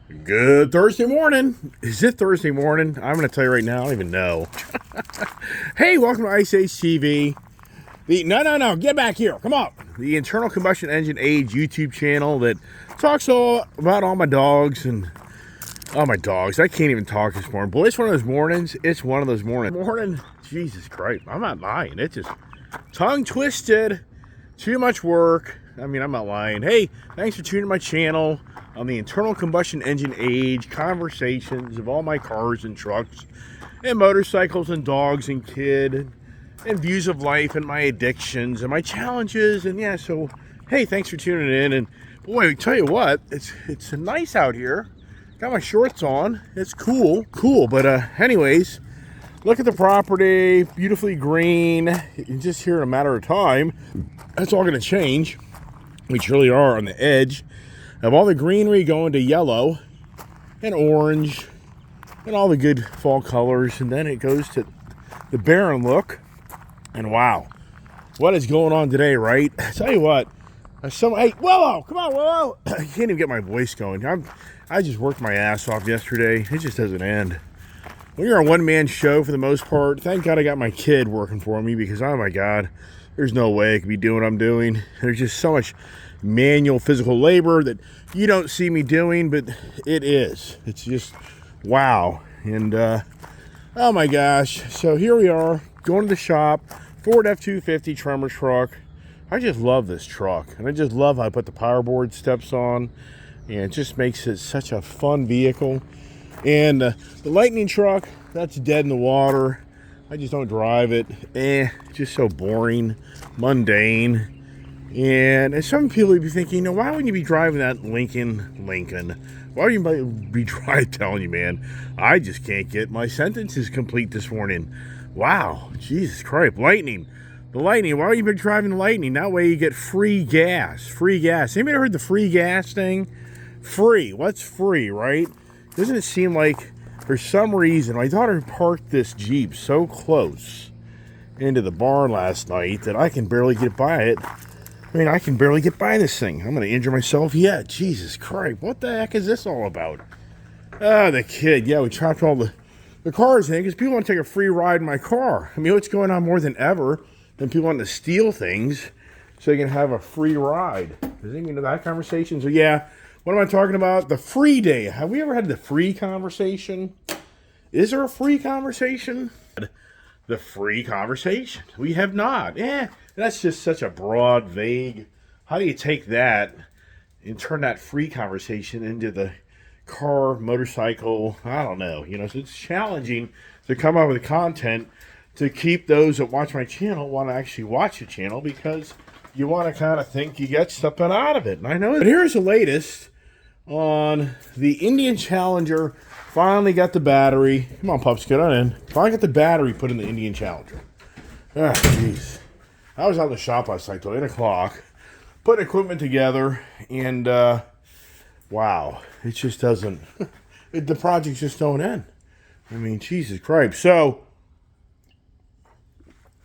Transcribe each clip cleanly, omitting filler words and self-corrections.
Good Thursday morning. Is it Thursday morning? I'm going to tell you right now, I don't even know. Hey, welcome to Ice Age TV. No, get back here. Come on. The Internal Combustion Engine Age YouTube channel that talks all about all my dogs and all my dogs. I can't even talk this morning. Boy, it's one of those mornings. It's one of those mornings. Morning, Jesus Christ. I'm not lying. It's just tongue twisted. Too much work. I mean, I'm not lying. Hey, thanks for tuning my channel on the internal combustion engine age, conversations of all my cars and trucks and motorcycles and dogs and kid and views of life and my addictions and my challenges. And yeah, so hey, thanks for tuning in. And boy, I tell you what, it's nice out here. Got my shorts on. It's cool. But anyways, look at the property, beautifully green. Just here in a matter of time, that's all going to change. We truly are on the edge of all the greenery going to yellow and orange and all the good fall colors, and then it goes to the barren look. And wow, what is going on today, right? I tell you what, hey, Willow, come on, Willow. I can't even get my voice going. I just worked my ass off yesterday. It just doesn't end. When you're a one-man show for the most part, thank God I got my kid working for me, because oh my God, there's no way I could be doing what I'm doing. There's just so much manual physical labor that you don't see me doing, but it is. It's just wow. And oh my gosh. So here we are going to the shop. Ford F-250 Tremor truck. I just love this truck, and I just love how I put the power board steps on, and it just makes it such a fun vehicle. And the Lightning truck, that's dead in the water. I just don't drive it. Just so boring, mundane. And some people would be thinking, why wouldn't you be driving that Lincoln? Why would you be driving? Telling you, man, I just can't get my sentences complete this morning. Wow, Jesus Christ, Lightning. The Lightning, why would you be driving the Lightning? That way you get free gas. Anybody heard the free gas thing? Free, what's free, right? Doesn't it seem like for some reason my daughter parked this Jeep so close into the barn last night that I can barely get by it. I mean, I can barely get by this thing. I'm going to injure myself yet. Jesus Christ. What the heck is this all about? The kid. Yeah, we trapped all the cars in because people want to take a free ride in my car. I mean, what's going on more than ever than people want to steal things so they can have a free ride? Does anyone know that conversation? So, yeah, what am I talking about? The free day. Have we ever had the free conversation? Is there a free conversation? The free conversation. We have not. That's just such a broad, vague. How do you take that and turn that free conversation into the car, motorcycle? I don't know. So it's challenging to come up with content to keep those that watch my channel want to actually watch the channel, because you want to kind of think you get something out of it. And I know. But here's the latest on the Indian Challenger. Finally got the battery. Come on, pups, get on in. Finally got the battery put in the Indian Challenger. Ah, jeez. I was out in the shop last night till 8 o'clock, putting equipment together, and wow, it just doesn't, the projects just don't end. I mean, Jesus Christ. So,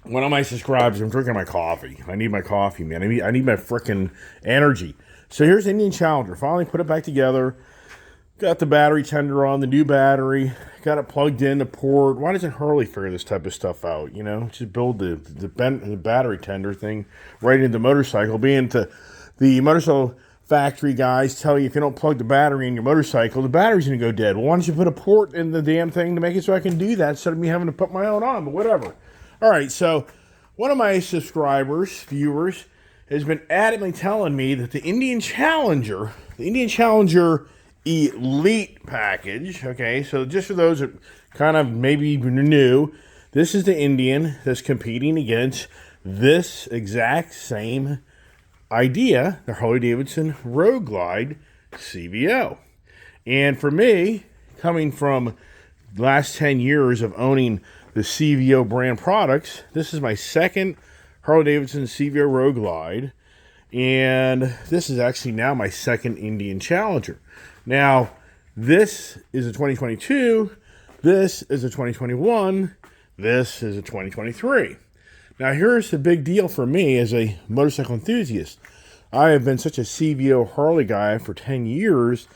one of my subscribers, I'm drinking my coffee. I need my coffee, man. I need my freaking energy. So here's the Indian Challenger. Finally put it back together. Got the battery tender on, the new battery. Got it plugged in, the port. Why doesn't Hurley figure this type of stuff out? Just build the battery tender thing right into the motorcycle. Being to the motorcycle factory guys tell you if you don't plug the battery in your motorcycle, the battery's going to go dead. Well, why don't you put a port in the damn thing to make it so I can do that instead of me having to put my own on, but whatever. All right, so one of my viewers, has been adamantly telling me that the Indian Challenger Elite package, okay, so just for those that kind of maybe new, this is the Indian that's competing against this exact same idea, the Harley-Davidson Road Glide CVO. And for me, coming from the last 10 years of owning the CVO brand products, this is my second Harley-Davidson CVO Road Glide, and this is actually now my second Indian Challenger. Now, this is a 2022, this is a 2021, this is a 2023. Now, here's the big deal for me as a motorcycle enthusiast. I have been such a CVO Harley guy for 10 years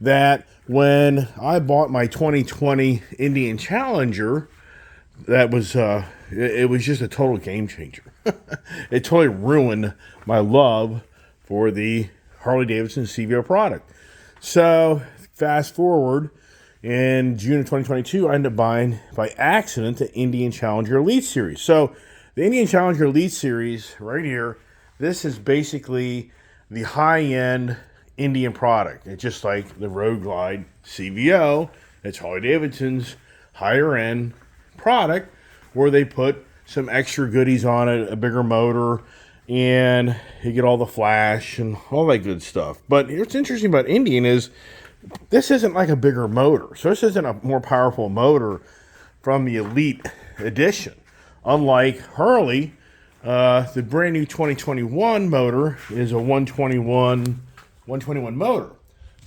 that when I bought my 2020 Indian Challenger, that was it was just a total game changer. It totally ruined my love for the Harley-Davidson CVO product. So fast forward, in June of 2022, I ended up buying by accident the Indian Challenger Elite Series. So the Indian Challenger Elite Series right here, this is basically the high-end Indian product. It's just like the Road Glide CVO. It's Harley-Davidson's higher-end product where they put some extra goodies on it, a bigger motor, and you get all the flash and all that good stuff. But what's interesting about Indian is this isn't like a bigger motor. So this isn't a more powerful motor from the Elite Edition. Unlike Harley, the brand new 2021 motor is a 121 motor.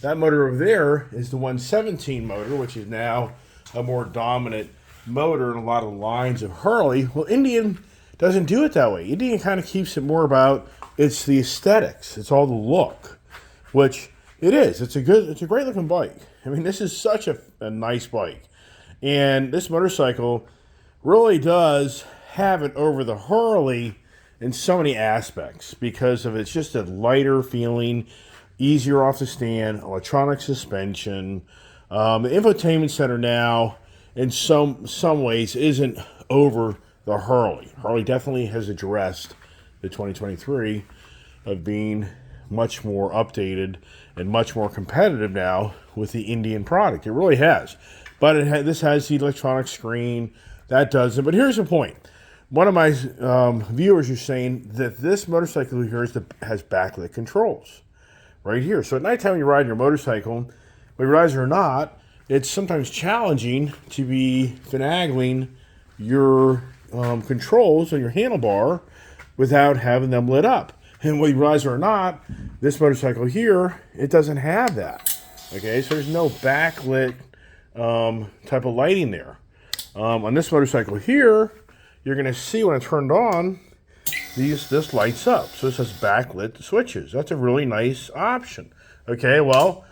That motor over there is the 117 motor, which is now a more dominant motor in a lot of the lines of Harley. Well, Indian doesn't do it that way. Indian kind of keeps it more about it's the aesthetics. It's all the look, which it is. It's a great looking bike. I mean, this is such a nice bike. And this motorcycle really does have it over the Harley in so many aspects because of it's just a lighter feeling, easier off the stand, electronic suspension. The infotainment center now in some ways isn't over the Harley. Harley definitely has addressed the 2023 of being much more updated and much more competitive now with the Indian product. It really has. But this has the electronic screen. That doesn't. But here's the point. One of my viewers is saying that this motorcycle here has backlit controls right here. So at nighttime when you're riding your motorcycle, whether you realize it or not, it's sometimes challenging to be finagling your controls on your handlebar without having them lit up. And whether you realize it or not, this motorcycle here, it doesn't have that. Okay, so there's no backlit type of lighting there. On this motorcycle here, you're going to see when it's turned on, this lights up. So this has backlit switches. That's a really nice option. Okay, well,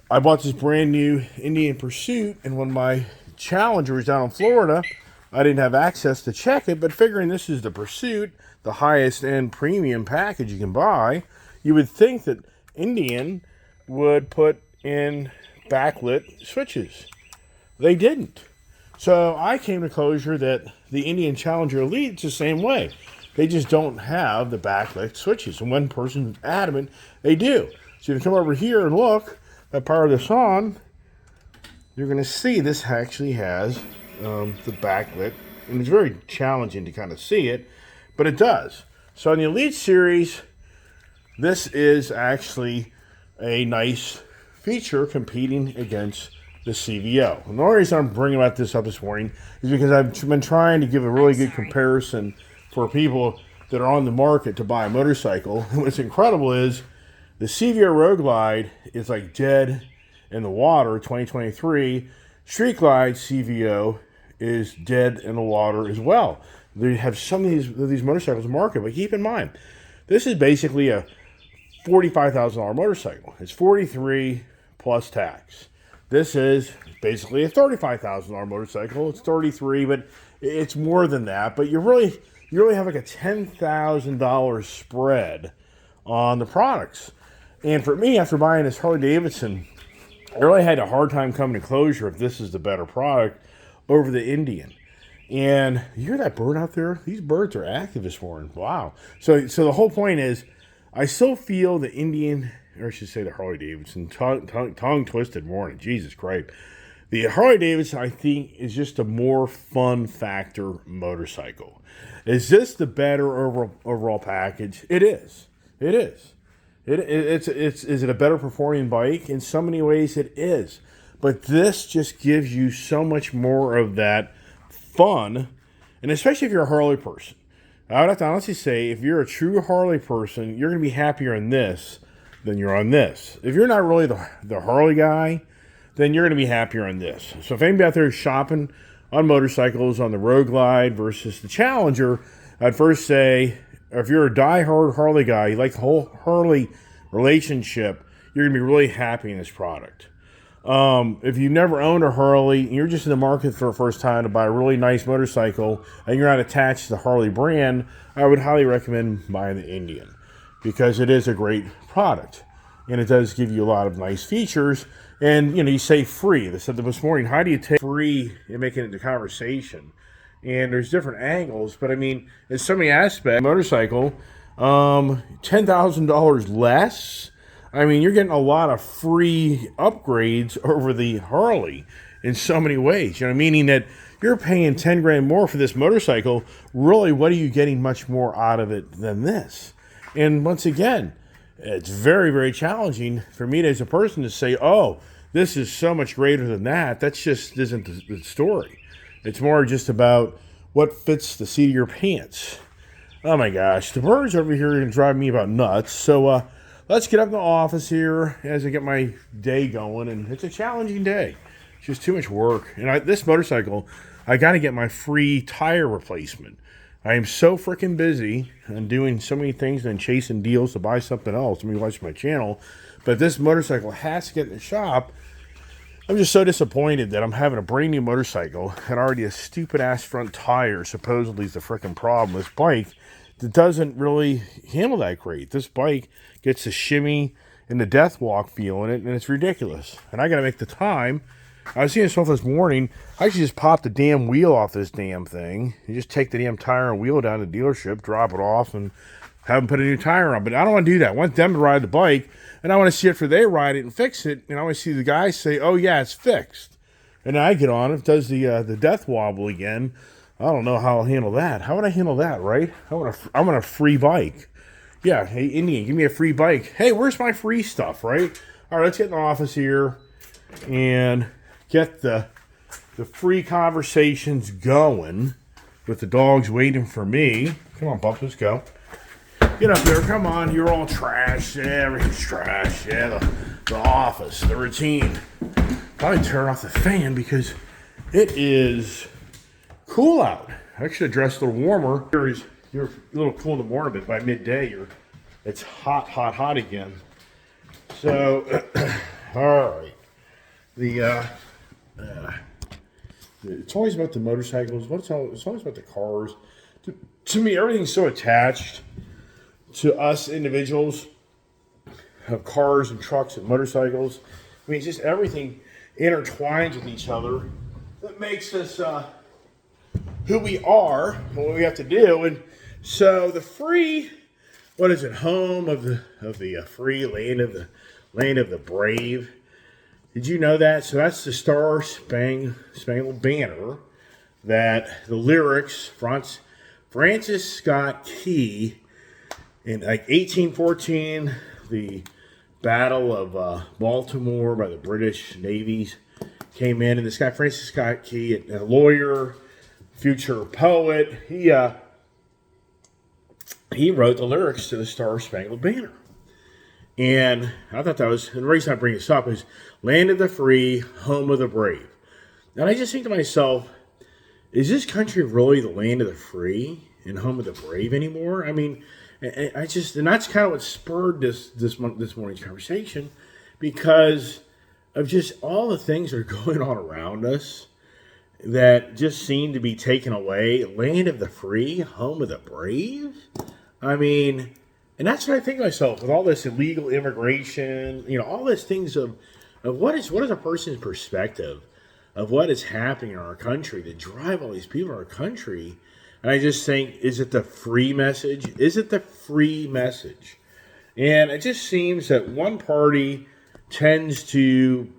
I bought this brand new Indian Pursuit, and when my Challenger was down in Florida, I didn't have access to check it, but figuring this is the Pursuit, the highest end premium package you can buy, you would think that Indian would put in backlit switches. They didn't. So I came to closure that the Indian Challenger Elite is the same way. They just don't have the backlit switches. And one person's adamant they do. So if you come over here and look, I power this on, you're going to see this actually has the backlit. And it's very challenging to kind of see it, but it does. So in the Elite Series, this is actually a nice feature competing against the CVO. And the only reason I'm bringing about this up this morning is because I've been trying to give a really good comparison for people that are on the market to buy a motorcycle. And what's incredible is the CVO Road Glide is like dead in the water, 2023. Street Glide CVO is dead in the water as well. They have some of these motorcycles in the market, but keep in mind, this is basically a $45,000 motorcycle. It's $43,000 plus tax. This is basically a $35,000 motorcycle. It's $33,000, but it's more than that. But you really have like a $10,000 spread on the products. And for me, after buying this Harley Davidson, I really had a hard time coming to closure if this is the better product over the Indian. And you hear that bird out there? These birds are active this morning. Wow. So the whole point is, I still feel the Indian, or I should say the Harley Davidson, tongue twisted morning. Jesus Christ. The Harley Davidson, I think, is just a more fun factor motorcycle. Is this the better overall package? It is. It is. Is it a better performing bike? In so many ways, it is. But this just gives you so much more of that fun, and especially if you're a Harley person. I would have to honestly say, if you're a true Harley person, you're going to be happier in this than you're on this. If you're not really the Harley guy, then you're going to be happier on this. So if anybody out there is shopping on motorcycles on the Road Glide versus the Challenger, I'd first say, if you're a die-hard Harley guy, you like the whole Harley relationship, you're going to be really happy in this product. If you've never owned a Harley and you're just in the market for the first time to buy a really nice motorcycle and you're not attached to the Harley brand, I would highly recommend buying the Indian because it is a great product and it does give you a lot of nice features. And, you say free. They said this morning, how do you take free and make it into conversation? And there's different angles, but I mean, in so many aspects, motorcycle, $10,000 less. I mean, you're getting a lot of free upgrades over the Harley in so many ways. Meaning that you're paying 10 grand more for this motorcycle. Really, what are you getting much more out of it than this? And once again, it's very, very challenging for me as a person to say, oh, this is so much greater than that. That just isn't the story. It's more just about what fits the seat of your pants. Oh my gosh, the birds over here are going to drive me about nuts. So let's get up in the office here as I get my day going. And it's a challenging day. It's just too much work. And this motorcycle, I got to get my free tire replacement. I am so freaking busy and doing so many things and chasing deals to buy something else. Let me watch my channel. But this motorcycle has to get in the shop. I'm just so disappointed that I'm having a brand new motorcycle and already a stupid ass front tire supposedly is the freaking problem. This bike that doesn't really handle that great. This bike gets the shimmy and the death walk feel in it, and it's ridiculous. And I got to make the time. I was seeing stuff this morning. I should just pop the damn wheel off this damn thing. You just take the damn tire and wheel down to the dealership, drop it off, and have them put a new tire on. But I don't want to do that. I want them to ride the bike, and I want to see after they ride it and fix it, and I want to see the guy say, oh, yeah, it's fixed. And then I get on it, does the death wobble again. I don't know how I'll handle that. How would I handle that, right? I want a free bike. Yeah, hey, Indian, give me a free bike. Hey, where's my free stuff, right? All right, let's get in the office here and get the free conversations going with the dogs waiting for me. Come on, Bump, let's go. Get up there, come on, you're all trash. Yeah, everything's trash. Yeah, the office, the routine. Probably turn off the fan because it is cool out. I should have dressed a little warmer. You're a little cool in the morning, but by midday, it's hot, hot, hot again. So, all right. It's always about the motorcycles. It's always about the cars. To me, everything's so attached to us individuals of cars and trucks and motorcycles. I mean, just everything intertwines with each other that makes us who we are and what we have to do. And so the free, what is it, home of the free, land of the brave. Did you know that? So that's the Star Spangled Banner that the lyrics, Francis Scott Key, in like 1814, the Battle of Baltimore by the British navies came in, and this guy, Francis Scott Key, a lawyer, future poet, he wrote the lyrics to the Star Spangled Banner. And I thought that was, and the reason I bring this up is land of the free, home of the brave. And I just think to myself, is this country really the land of the free and home of the brave anymore? I mean, and that's kind of what spurred this morning's conversation, because of just all the things that are going on around us that just seem to be taken away. Land of the free, home of the brave. I mean, and that's what I think to myself with all this illegal immigration, all these things of what is a person's perspective of what is happening in our country that drive all these people in our country. And I just think, is it the free message? Is it the free message? And it just seems that one party tends to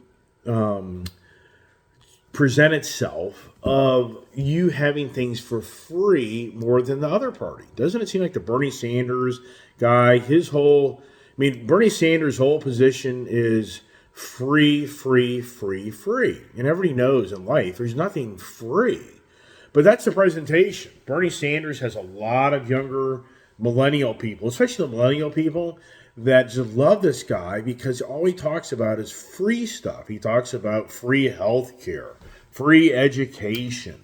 present itself of you having things for free more than the other party. Doesn't it seem like the Bernie Sanders guy, Bernie Sanders' whole position is free, free, free, free. And everybody knows in life there's nothing free. But that's the presentation. Bernie Sanders has a lot of younger millennial people, especially the millennial people, that just love this guy because all he talks about is free stuff. He talks about free health care, free education.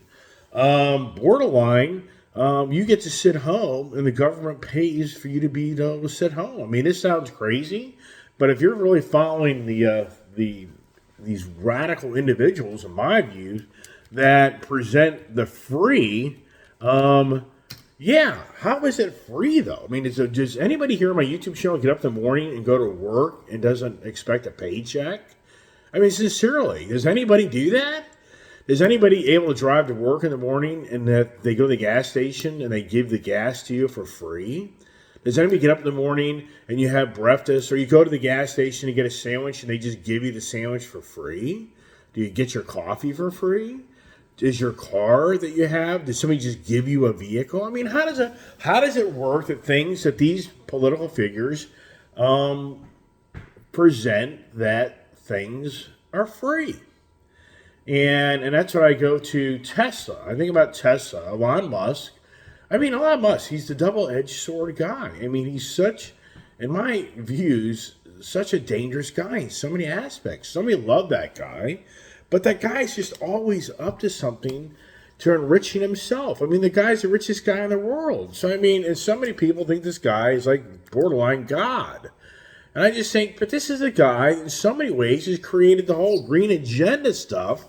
Borderline, you get to sit home and the government pays for you to be able to sit home. I mean, this sounds crazy, But if you're really following these radical individuals, in my view, that present the free, yeah, how is it free though? I mean, does anybody here on my YouTube channel get up in the morning and go to work and doesn't expect a paycheck? I mean, sincerely, does anybody do that? Is anybody able to drive to work in the morning and that they go to the gas station and they give the gas to you for free? Does anybody get up in the morning and you have breakfast, or you go to the gas station and get a sandwich and they just give you the sandwich for free? Do you get your coffee for free? Is your car that you have, does somebody just give you a vehicle? I mean, how does it work that things that these political figures present that things are free? And that's what I go to Tesla. I think about Tesla, Elon Musk. I mean, Elon Musk, he's the double-edged sword guy. I mean, he's such, in my views, such a dangerous guy in so many aspects. Somebody love that guy, but that guy's just always up to something to enriching himself. I mean, the guy's the richest guy in the world. So, I mean, and so many people think this guy is like borderline God. And I just think, but this is a guy, in so many ways, has created the whole green agenda stuff.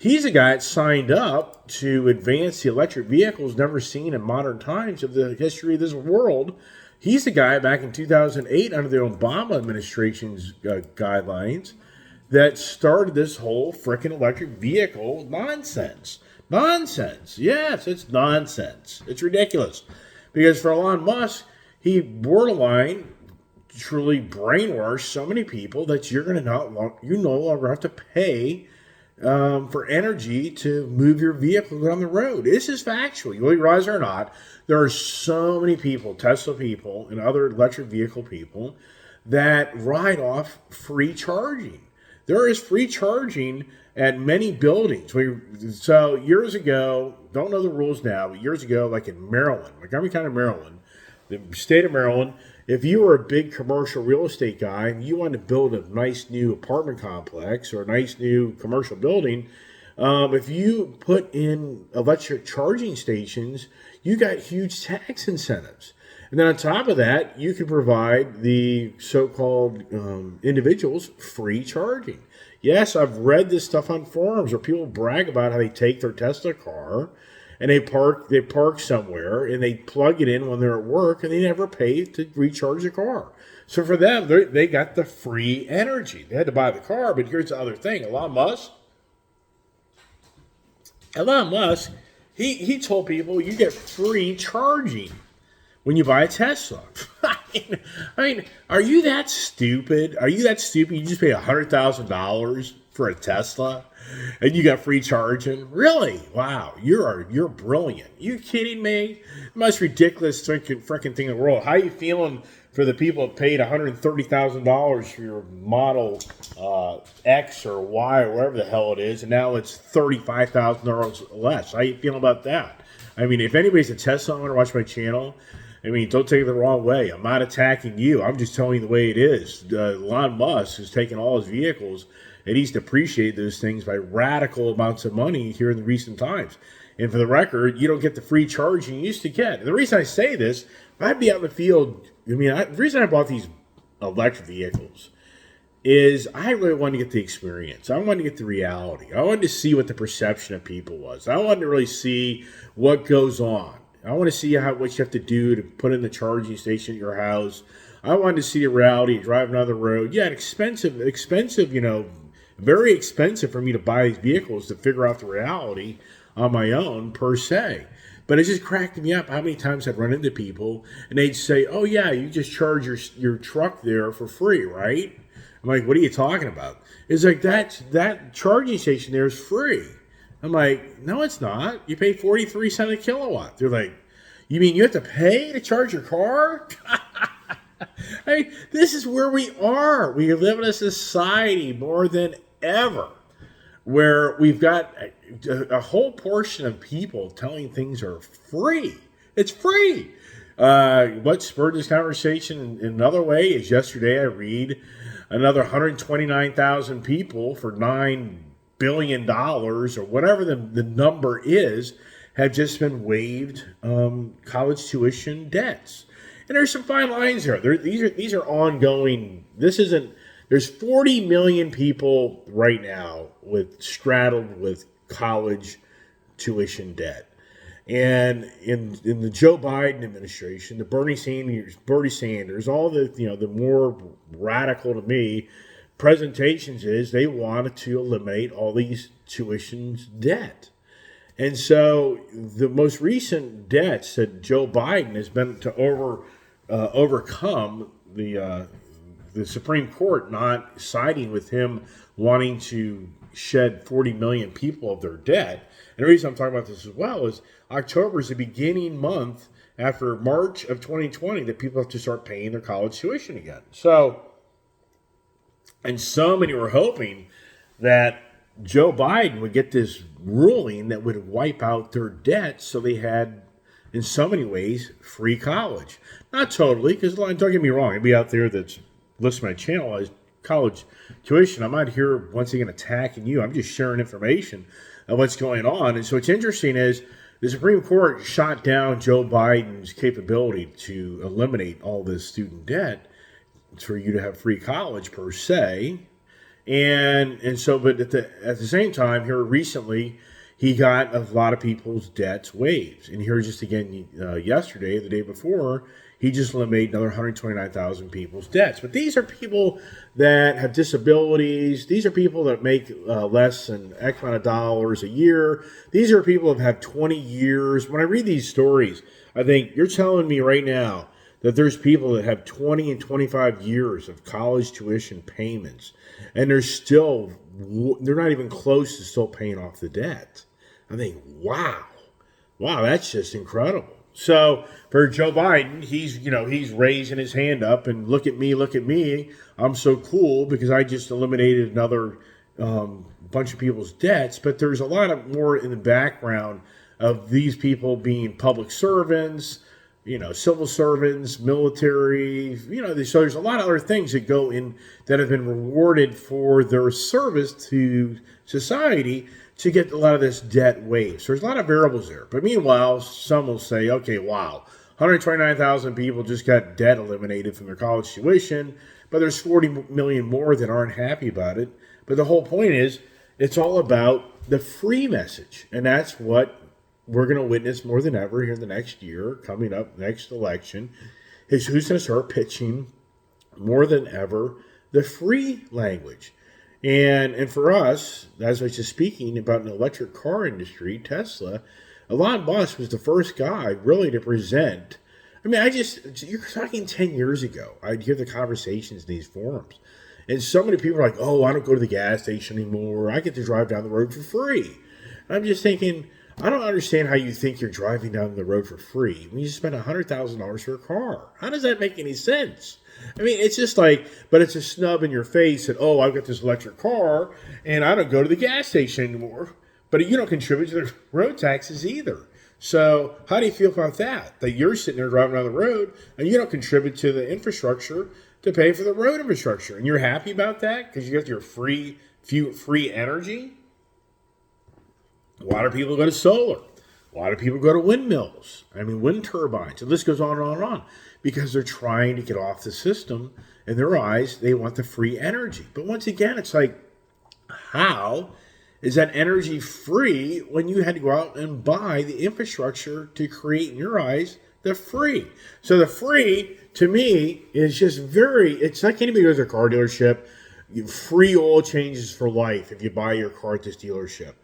He's a guy that signed up to advance the electric vehicles never seen in modern times of the history of this world. He's the guy back in 2008 under the Obama administration's guidelines that started this whole frickin' electric vehicle nonsense. Nonsense. Yes, it's nonsense. It's ridiculous. Because for Elon Musk, he borderline truly brainwashed so many people that you no longer have to pay for energy to move your vehicle down the road. This is factual. You realize it or not, there are so many people, Tesla people and other electric vehicle people, that ride off free charging. There is free charging at many buildings. So years ago, don't know the rules now, but years ago, like in Maryland, Montgomery County, Maryland, the state of Maryland, if you were a big commercial real estate guy and you wanted to build a nice new apartment complex or a nice new commercial building, if you put in electric charging stations, you got huge tax incentives. And then on top of that, you could provide the so-called individuals free charging. Yes, I've read this stuff on forums where people brag about how they take their Tesla car and they park somewhere and they plug it in when they're at work and they never pay to recharge the car. So for them, they got the free energy. They had to buy the car, but here's the other thing. Elon Musk, he told people you get free charging when you buy a Tesla. I mean, are you that stupid? Are you that stupid? You just pay $100,000 for a Tesla and you got free charging? Really? Wow, you're brilliant. You kidding me? The most ridiculous freaking thing in the world. How are you feeling for the people that paid $130,000 for your Model X or Y or whatever the hell it is, and now it's $35,000 less? How you feeling about that? I mean, if anybody's a Tesla owner, watch my channel. I mean, don't take it the wrong way. I'm not attacking you. I'm just telling you the way it is. Elon Musk has taken all his vehicles and he's depreciated those things by radical amounts of money here in the recent times. And for the record, you don't get the free charging you used to get. And the reason I say this, I'd be out in the field. I mean, the reason I bought these electric vehicles is I really wanted to get the experience. I wanted to get the reality. I wanted to see what the perception of people was. I wanted to really see what goes on. I want to see what you have to do to put in the charging station at your house. I wanted to see the reality, driving on the road. Yeah, expensive, very expensive for me to buy these vehicles to figure out the reality on my own, per se. But it just cracked me up how many times I'd run into people and they'd say, oh, yeah, you just charge your truck there for free, right? I'm like, what are you talking about? It's like, that charging station there is free. I'm like, no, it's not. You pay 43 cents a kilowatt. They're like, you mean you have to pay to charge your car? I mean, this is where we are. We live in a society more than ever where we've got a whole portion of people telling things are free. It's free. What spurred this conversation in another way is yesterday I read another 129,000 people for $9 billion or whatever the number is have just been waived college tuition debts. And there's some fine lines there. These are ongoing. This isn't. There's 40 million people right now straddled with college tuition debt. And in the Joe Biden administration, the Bernie Sanders, all the more radical to me presentations is they wanted to eliminate all these tuition debt. And so the most recent debts that Joe Biden has been to overcome the Supreme Court not siding with him wanting to shed 40 million people of their debt. And the reason I'm talking about this as well is October is the beginning month after March of 2020 that people have to start paying their college tuition again. So, and so many were hoping that Joe Biden would get this ruling that would wipe out their debt so they had, in so many ways, free college. Not totally, because don't get me wrong, anybody out there that's listening to my channel is college tuition. I'm not here once again attacking you. I'm just sharing information of what's going on. And so what's interesting is the Supreme Court shot down Joe Biden's capability to eliminate all this student debt for you to have free college per se. And so, but at the same time, here recently, he got a lot of people's debts waived. And here just again, yesterday, the day before, he just eliminated another 129,000 people's debts. But these are people that have disabilities. These are people that make less than X amount of dollars a year. These are people that have had 20 years. When I read these stories, I think you're telling me right now that there's people that have 20 and 25 years of college tuition payments, and they're not even close to still paying off the debt. I think, wow, that's just incredible. So for Joe Biden, he's raising his hand up and look at me. I'm so cool because I just eliminated another bunch of people's debts. But there's a lot of more in the background of these people being public servants, civil servants, military, so there's a lot of other things that go in that have been rewarded for their service to society to get a lot of this debt waived. So there's a lot of variables there. But meanwhile, some will say, okay, wow, 129,000 people just got debt eliminated from their college tuition, but there's 40 million more that aren't happy about it. But the whole point is, it's all about the free message. And that's what we're going to witness more than ever here in the next year, coming up next election, is who's going to start pitching more than ever the free language. And for us, as I was just speaking about an electric car industry, Tesla, Elon Musk was the first guy really to present. I mean, you're talking 10 years ago. I'd hear the conversations in these forums. And so many people are like, oh, I don't go to the gas station anymore. I get to drive down the road for free. And I'm just thinking, I don't understand how you think you're driving down the road for free when you spend $100,000 for a car. How does that make any sense? I mean, it's just but it's a snub in your face that, oh, I've got this electric car and I don't go to the gas station anymore. But you don't contribute to the road taxes either. So how do you feel about that? That you're sitting there driving down the road and you don't contribute to the infrastructure to pay for the road infrastructure. And you're happy about that because you got your free energy? A lot of people go to solar. A lot of people go to windmills. Wind turbines. And this goes on and on and on because they're trying to get off the system. In their eyes, they want the free energy. But once again, it's like, how is that energy free when you had to go out and buy the infrastructure to create, in your eyes, the free? So the free, to me, is just it's like anybody goes to a car dealership, free oil changes for life if you buy your car at this dealership.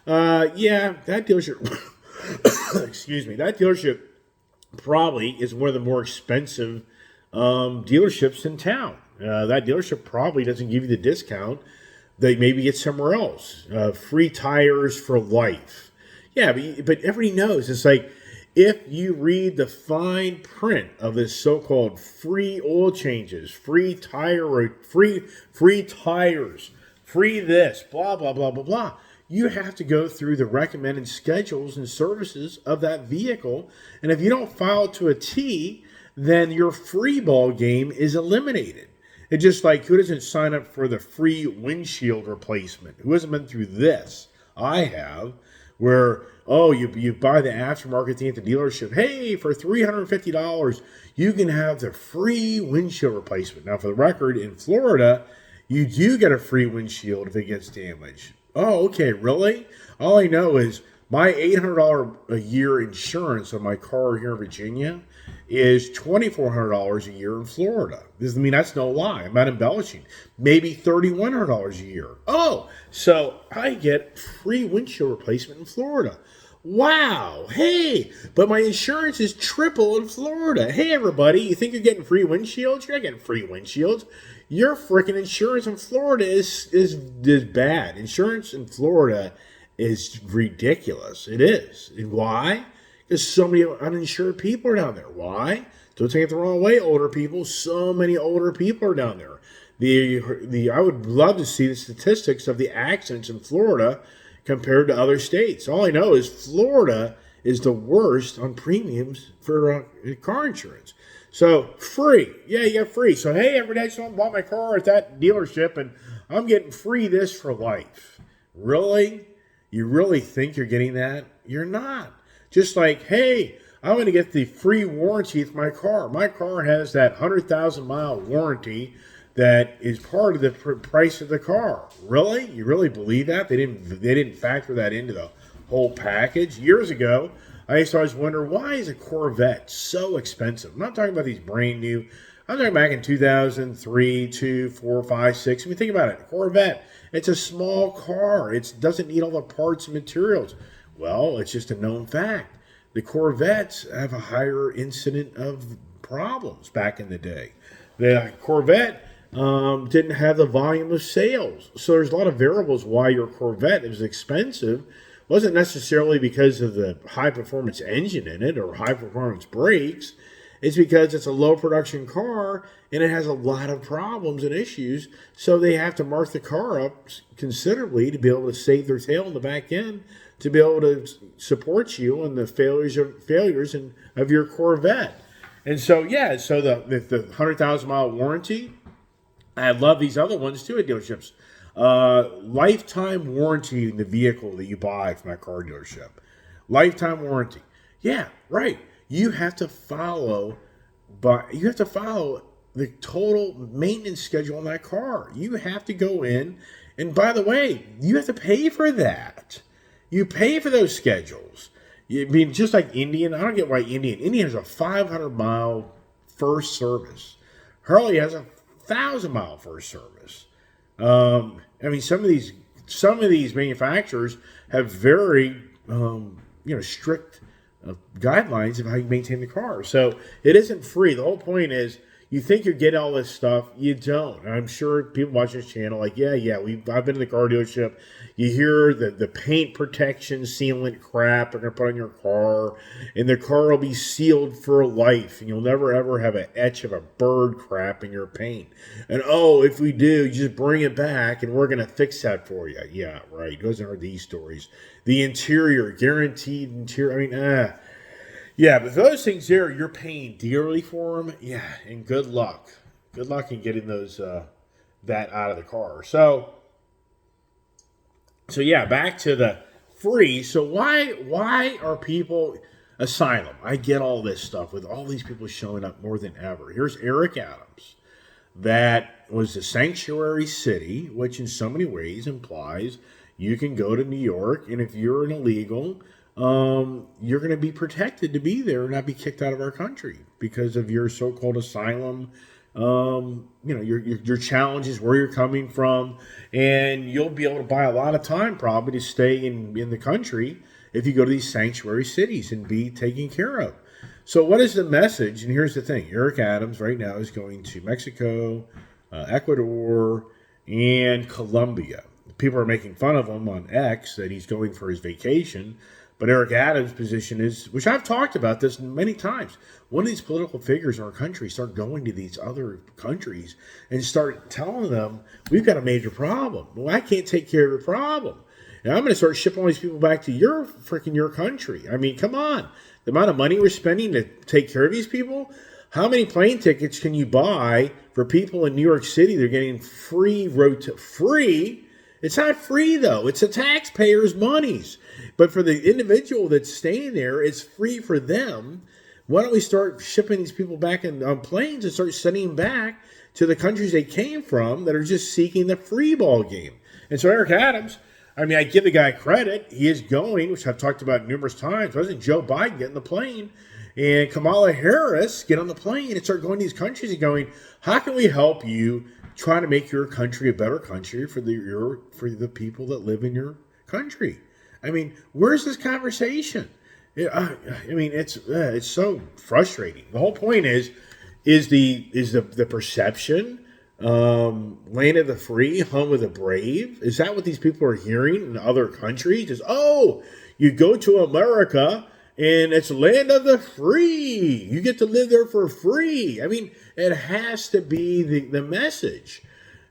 That dealership, excuse me, that dealership probably is one of the more expensive dealerships in town. That dealership probably doesn't give you the discount that maybe get somewhere else. Free tires for life. Yeah, but everybody knows it's like if you read the fine print of this so-called free oil changes, free tires, free this, blah, blah, blah, blah, blah. You have to go through the recommended schedules and services of that vehicle. And if you don't follow to a T, then your free ball game is eliminated. It's just like, who doesn't sign up for the free windshield replacement? Who hasn't been through this? I have, where, oh, you buy the aftermarket thing at the dealership. Hey, for $350, you can have the free windshield replacement. Now, for the record, in Florida, you do get a free windshield if it gets damaged. Oh, okay, really? All I know is my $800 a year insurance on my car here in Virginia is $2,400 a year in Florida. That's no lie. I'm not embellishing. Maybe $3,100 a year. Oh, so I get free windshield replacement in Florida. Wow. Hey, but my insurance is triple in Florida. Hey, everybody, you think you're getting free windshields? You're not getting free windshields. Your freaking insurance in Florida is bad. Insurance in Florida is ridiculous. It is. And why? Because so many uninsured people are down there. Why? Don't take it the wrong way, older people. So many older people are down there. I would love to see the statistics of the accidents in Florida compared to other states. All I know is Florida is the worst on premiums for car insurance. So free. Yeah, you get free. So hey, every day someone bought my car at that dealership and I'm getting free this for life. Really? You really think you're getting that? You're not. Just like, hey, I'm going to get the free warranty with my car. My car has that 100,000 mile warranty that is part of the price of the car. Really? You really believe that? They didn't factor that into the whole package. Years ago, I used to always wonder, why is a Corvette so expensive? I'm not talking about these brand new. I'm talking back in 2003, 2, 4, 5, 6. I mean, think about it. Corvette, it's a small car. It doesn't need all the parts and materials. Well, it's just a known fact. The Corvettes have a higher incident of problems back in the day. The Corvette didn't have the volume of sales. So there's a lot of variables why your Corvette is expensive. It wasn't necessarily because of the high-performance engine in it or high-performance brakes. It's because it's a low-production car and it has a lot of problems and issues. So they have to mark the car up considerably to be able to save their tail in the back end, to be able to support you on the failures of your Corvette. And so, yeah, so the 100,000 mile warranty, I love these other ones too at dealerships. Lifetime warranty in the vehicle that you buy from that car dealership. Lifetime warranty. Yeah, right. You have to follow the total maintenance schedule on that car. You have to go in, and by the way, you have to pay for that. You pay for those schedules. I mean, just like Indian, I don't get why Indian has a 500-mile first service. Harley has a 1,000-mile first service. I mean, some of these manufacturers have very strict guidelines of how you maintain the car. So it isn't free. The whole point is, you think you're getting all this stuff, you don't. I'm sure people watching this channel like, I've been to the car dealership. You hear the paint protection sealant crap they're going to put on your car, and the car will be sealed for life, and you'll never ever have an etch of a bird crap in your paint. And if we do, you just bring it back, and we're going to fix that for you. Yeah, right. Who hasn't heard these stories? The interior, guaranteed interior. Yeah, but those things there, you're paying dearly for them. Yeah, and good luck. Good luck in getting those that out of the car. So yeah, back to the free. So why are people asylum? I get all this stuff with all these people showing up more than ever. Here's Eric Adams. That was a sanctuary city, which in so many ways implies you can go to New York, and if you're an illegal, you're going to be protected to be there and not be kicked out of our country because of your so-called asylum. Your challenges, where you're coming from, and you'll be able to buy a lot of time probably to stay in the country if you go to these sanctuary cities and be taken care of. So what is the message? And here's the thing. Eric Adams right now is going to Mexico, Ecuador, and Colombia. People are making fun of him on X that he's going for his vacation. But Eric Adams' position is, which I've talked about this many times, one of these political figures in our country start going to these other countries and start telling them, we've got a major problem. Well, I can't take care of the problem. And I'm going to start shipping all these people back to your country. I mean, come on. The amount of money we're spending to take care of these people, how many plane tickets can you buy for people in New York City? They're getting free. It's not free, though. It's the taxpayers' monies. But for the individual that's staying there, it's free for them. Why don't we start shipping these people back on planes and start sending them back to the countries they came from that are just seeking the free ball game? And so Eric Adams, I mean, I give the guy credit. He is going, which I've talked about numerous times. Wasn't Joe Biden get in the plane and Kamala Harris get on the plane and start going to these countries and going, how can we help you try to make your country a better country for the people that live in your country? I mean, where's this conversation? I mean, it's so frustrating. The whole point is the perception, land of the free, home of the brave. Is that what these people are hearing in other countries? Is, oh, you go to America and it's land of the free. You get to live there for free. I mean, it has to be the message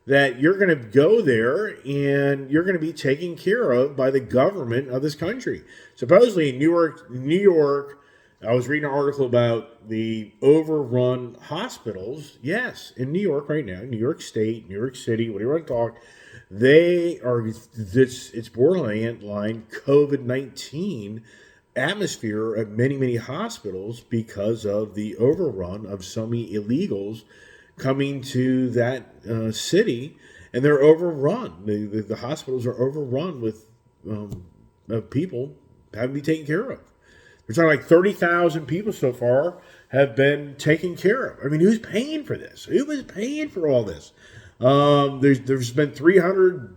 that you're going to go there and you're going to be taken care of by the government of this country. Supposedly in New York, I was reading an article about the overrun hospitals. Yes, in New York right now, New York State, New York City, whatever you want to talk, they are, it's borderline COVID-19 atmosphere at many, many hospitals because of the overrun of so many illegals coming to that city, and they're overrun. The hospitals are overrun with people having to be taken care of. There's only like 30,000 people so far have been taken care of. I mean, who's paying for this? Who is paying for all this? There's been 300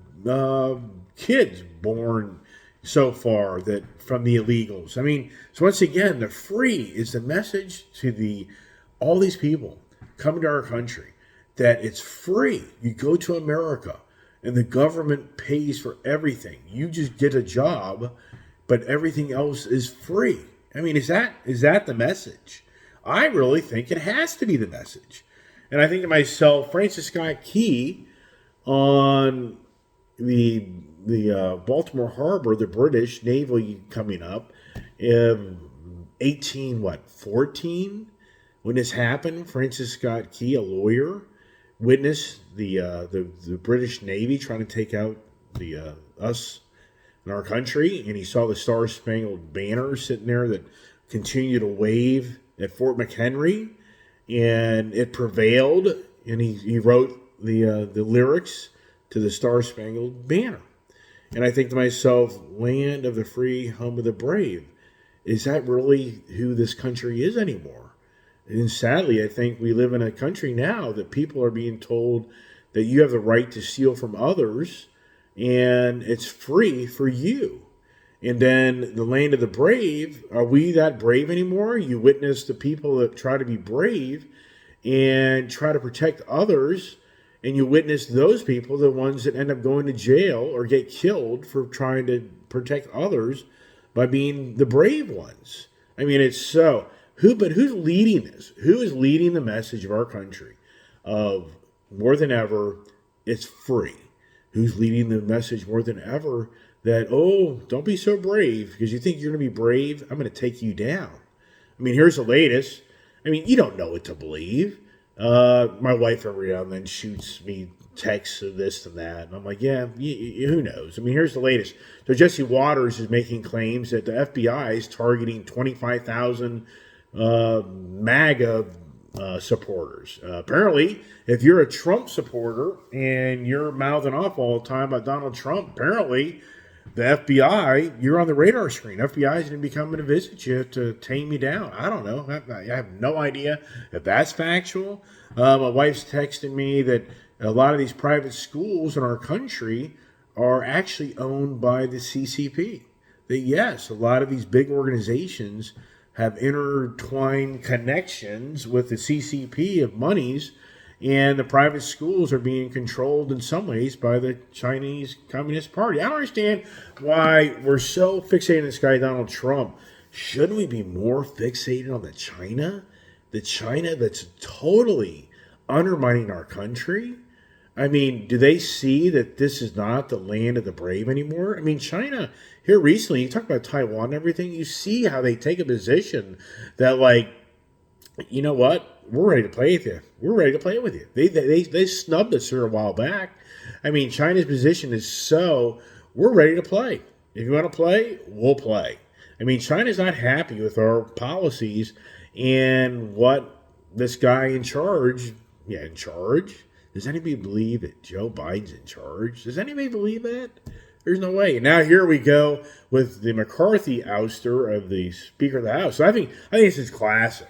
kids born so far that from the illegals. I mean, so once again, the free is the message to all these people coming to our country, that it's free. You go to America and the government pays for everything. You just get a job, but everything else is free. I mean, is that the message? I really think it has to be the message. And I think to myself, Francis Scott Key on the Baltimore Harbor, the British Navy coming up, 14? When this happened, Francis Scott Key, a lawyer, witnessed the British Navy trying to take out us in our country, and he saw the Star-Spangled Banner sitting there that continued to wave at Fort McHenry, and it prevailed, and he wrote the lyrics to the Star-Spangled Banner. And I think to myself, land of the free, home of the brave. Is that really who this country is anymore? And sadly, I think we live in a country now that people are being told that you have the right to steal from others and it's free for you. And then the land of the brave, are we that brave anymore? You witness the people that try to be brave and try to protect others, and you witness those people, the ones that end up going to jail or get killed for trying to protect others by being the brave ones. I mean, it's so... But who's leading this? Who is leading the message of our country of more than ever, it's free? Who's leading the message more than ever that, oh, don't be so brave because you think you're going to be brave? I'm going to take you down. I mean, here's the latest. I mean, you don't know what to believe. My wife every now and then shoots me texts of this and that. And I'm like, yeah, who knows? I mean, here's the latest. So Jesse Waters is making claims that the FBI is targeting 25,000 MAGA supporters. Apparently, if you're a Trump supporter and you're mouthing off all the time about Donald Trump, apparently the FBI, you're on the radar screen. FBI is going to be coming to visit you to tame you down. I don't know. I have no idea if that's factual. My wife's texting me that a lot of these private schools in our country are actually owned by the CCP. That yes, a lot of these big organizations have intertwined connections with the CCP of monies, and the private schools are being controlled in some ways by the Chinese Communist Party. I don't understand why we're so fixated on this guy, Donald Trump. Shouldn't we be more fixated on the China? The China that's totally undermining our country? I mean, do they see that this is not the land of the brave anymore? I mean, China, here recently, you talk about Taiwan and everything, you see how they take a position that, like, you know what? We're ready to play with you. We're ready to play with you. They snubbed us here a while back. I mean, China's position is so, we're ready to play. If you want to play, we'll play. I mean, China's not happy with our policies and what this guy in charge, in charge? Does anybody believe that Joe Biden's in charge? Does anybody believe that? There's no way. Now here we go with the McCarthy ouster of the Speaker of the House. So I think this is classic.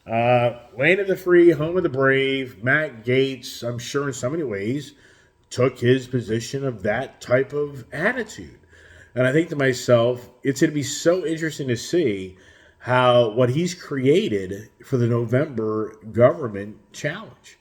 Land of the free, home of the brave. Matt Gaetz, I'm sure in so many ways, took his position of that type of attitude. And I think to myself, it's going to be so interesting to see how what he's created for the November government challenge.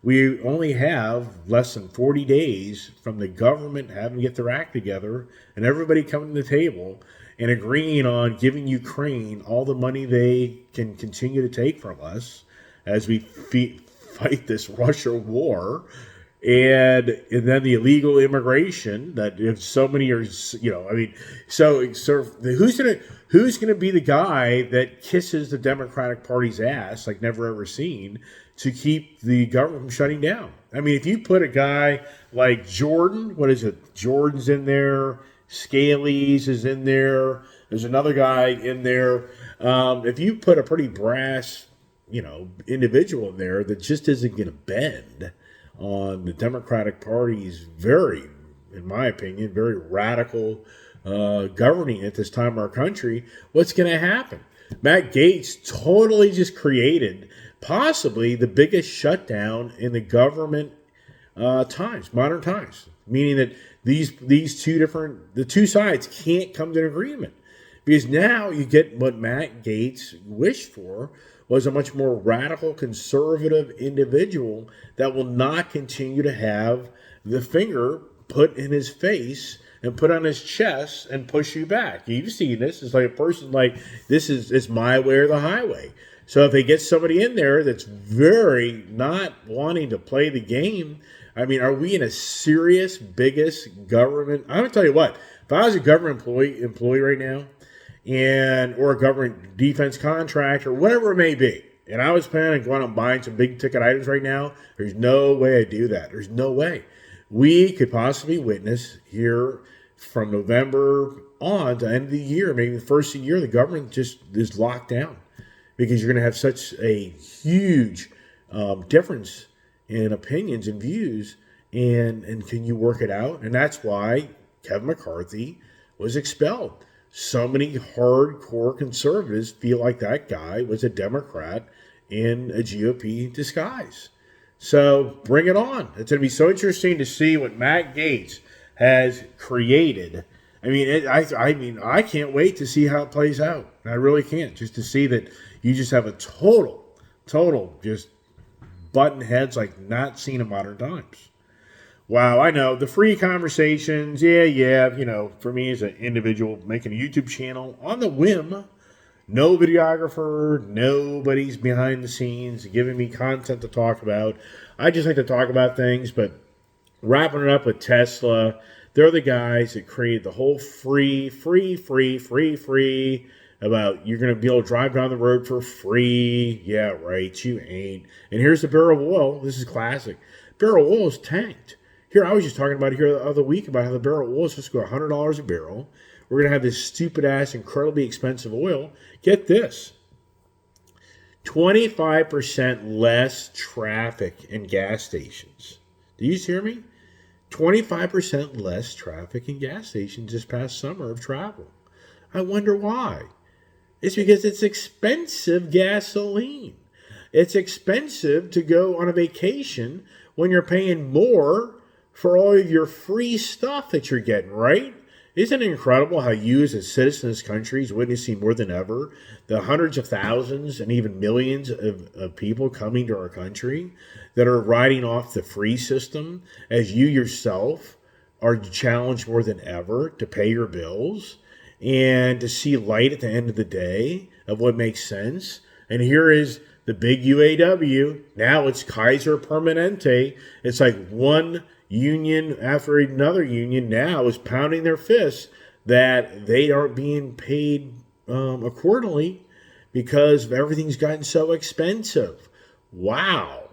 We only have less than 40 days from the government having to get their act together and everybody coming to the table and agreeing on giving Ukraine all the money they can continue to take from us as we fight this Russia war. And then the illegal immigration that if so many are, so who's gonna be the guy that kisses the Democratic Party's ass like never ever seen to keep the government from shutting down? I mean, if you put a guy like Jordan, what is it? Jordan's in there, Scalise is in there. There's another guy in there. If you put a pretty brass, individual in there that just isn't going to bend on the Democratic Party's very, in my opinion, very radical governing at this time of our country, what's going to happen? Matt Gaetz totally just created possibly the biggest shutdown in the government modern times, meaning that the two sides can't come to an agreement. Because now you get what Matt Gaetz wished for was a much more radical conservative individual that will not continue to have the finger put in his face and put on his chest and push you back. You've seen this. It's like a person like, it's my way or the highway. So if they get somebody in there that's very not wanting to play the game, I mean, are we in a serious, biggest government? I'm going to tell you what, if I was a government employee right now, or a government defense contractor, whatever it may be, and I was planning on going out and buying some big ticket items right now, there's no way I'd do that. There's no way. We could possibly witness here from November on to the end of the year, maybe the first of the year, the government just is locked down because you're going to have such a huge difference in opinions and views, and can you work it out? And that's why Kevin McCarthy was expelled. So many hardcore conservatives feel like that guy was a Democrat in a GOP disguise. So bring it on. It's going to be so interesting to see what Matt Gaetz has created. I mean, I can't wait to see how it plays out. I really can't. Just to see that you just have a total, just button heads like not seen in modern times. Wow, I know. The free conversations, for me as an individual making a YouTube channel on the whim, no videographer, nobody's behind the scenes giving me content to talk about. I just like to talk about things, but wrapping it up with Tesla, they're the guys that created the whole free about you're going to be able to drive down the road for free. Yeah, right, you ain't. And here's the barrel of oil. This is classic. Barrel of oil is tanked. Here, I was just talking about here the other week about how the barrel of oil is supposed to go $100 a barrel. We're going to have this stupid-ass, incredibly expensive oil. Get this. 25% less traffic in gas stations. Do you hear me? 25% less traffic in gas stations this past summer of travel. I wonder why. It's because it's expensive gasoline. It's expensive to go on a vacation when you're paying more for all of your free stuff that you're getting, right? Isn't it incredible how you as a citizen of this country is witnessing more than ever the hundreds of thousands and even millions of people coming to our country that are riding off the free system as you yourself are challenged more than ever to pay your bills and to see light at the end of the day of what makes sense. And here is the big UAW. Now it's Kaiser Permanente. It's like one union after another union now is pounding their fists that they aren't being paid accordingly because everything's gotten so expensive. Wow.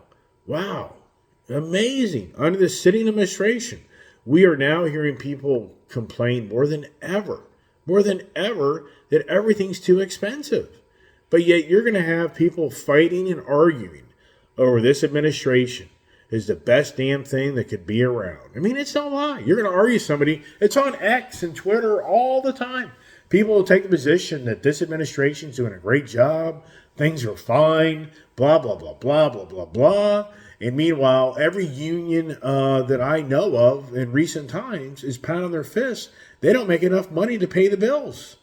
Amazing. Under the sitting administration, We are now hearing people complain more than ever, that everything's too expensive. But yet you're going to have people fighting and arguing over this administration is the best damn thing that could be around. I mean, it's no lie. You're going to argue somebody. It's on X and Twitter all the time. People will take the position that this administration is doing a great job. Things are fine. Blah, blah, blah, blah, blah, blah, blah. And meanwhile, every union that I know of in recent times is pounding their fists. They don't make enough money to pay the bills.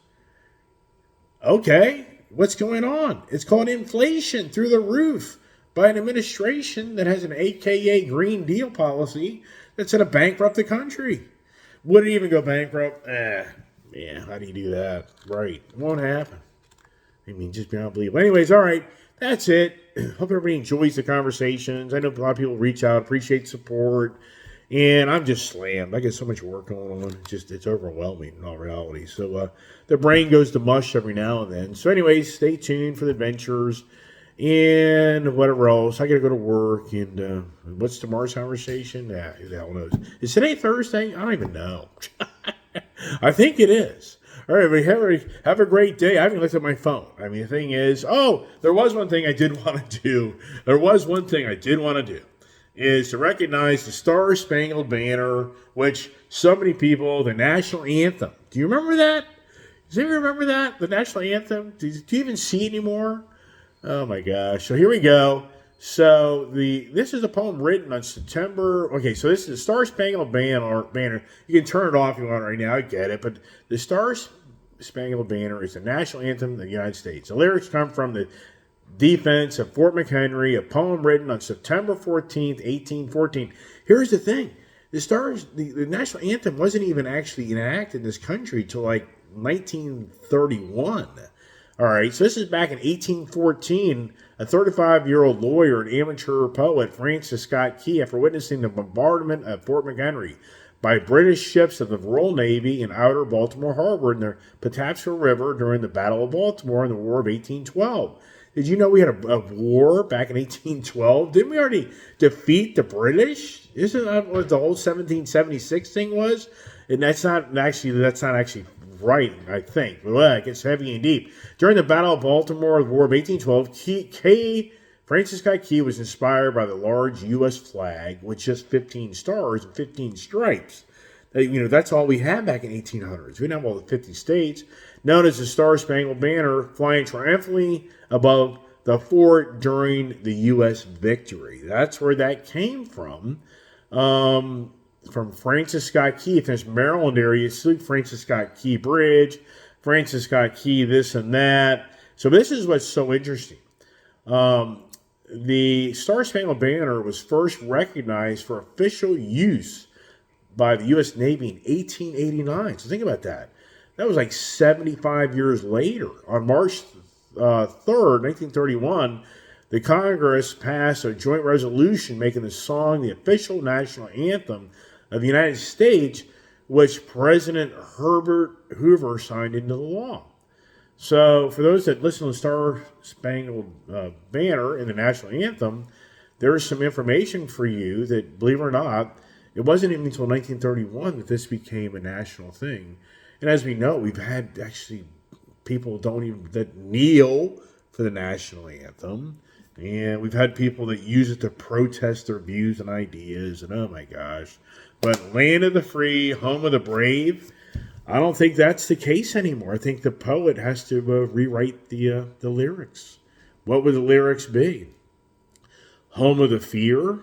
Okay, what's going on? It's called inflation through the roof by an administration that has an AKA Green Deal policy that's going to bankrupt the country. Would it even go bankrupt? Yeah, how do you do that? Right, it won't happen. I mean, just beyond belief. Anyways, all right, that's it. Hope everybody enjoys the conversations. I know a lot of people reach out, appreciate support, and I'm just slammed. I got so much work going on. It's overwhelming in all reality. So the brain goes to mush every now and then. So anyways, stay tuned for the adventures and whatever else. I got to go to work. And what's tomorrow's conversation? Yeah, who the hell knows? Is today Thursday? I don't even know. I think it is. All right, everybody, have a great day. I haven't looked at my phone. I mean, the thing is, there was one thing I did want to do. Is to recognize the Star Spangled Banner, which so many people, the national anthem. Do you remember that? Does anyone remember that? The national anthem? Do you even see it anymore? Oh my gosh. So here we go. So this is a poem written on September. Okay, so this is the Star Spangled Banner. You can turn it off if you want right now. I get it. But the Star Spangled Banner is the national anthem of the United States. The lyrics come from the defense of Fort McHenry, a poem written on September 14th, 1814. Here's the thing. The national anthem wasn't even actually enacted in this country till like 1931. All right, so this is back in 1814. A 35-year-old lawyer and amateur poet, Francis Scott Key, after witnessing the bombardment of Fort McHenry by British ships of the Royal Navy in outer Baltimore Harbor in the Patapsco River during the Battle of Baltimore in the War of 1812. Did you know we had a war back in 1812? Didn't we already defeat the British? Isn't that what the whole 1776 thing was? And that's not actually right, I think. Well, it gets heavy and deep. During the Battle of Baltimore, the War of 1812, Francis Scott Key was inspired by the large U.S. flag with just 15 stars and 15 stripes. That's all we had back in 1800s. We didn't have all the 50 states. Known as the Star Spangled Banner, flying triumphantly above the fort during the U.S. victory. That's where that came from. From Francis Scott Key. If there's Maryland area, see Francis Scott Key Bridge, Francis Scott Key this and that. So this is what's so interesting. The Star Spangled Banner was first recognized for official use by the U.S. Navy in 1889. So think about that. That was like 75 years later. On March 3rd, 1931, the Congress passed a joint resolution making the song the official national anthem of the United States, which President Herbert Hoover signed into the law. So for those that listen to the Star Spangled Banner and the national anthem, there is some information for you that, believe it or not, it wasn't even until 1931 that this became a national thing. And as we know, we've had actually people that kneel for the national anthem. And we've had people that use it to protest their views and ideas. And oh my gosh. But land of the free, home of the brave, I don't think that's the case anymore. I think the poet has to rewrite the lyrics. What would the lyrics be? Home of the fear?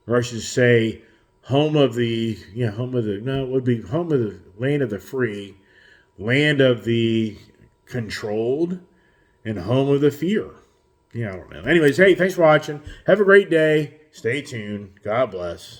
Or I should say, it would be home of the land of the free, land of the controlled, and home of the fear. Yeah, I don't know. Anyways, hey, thanks for watching. Have a great day. Stay tuned. God bless.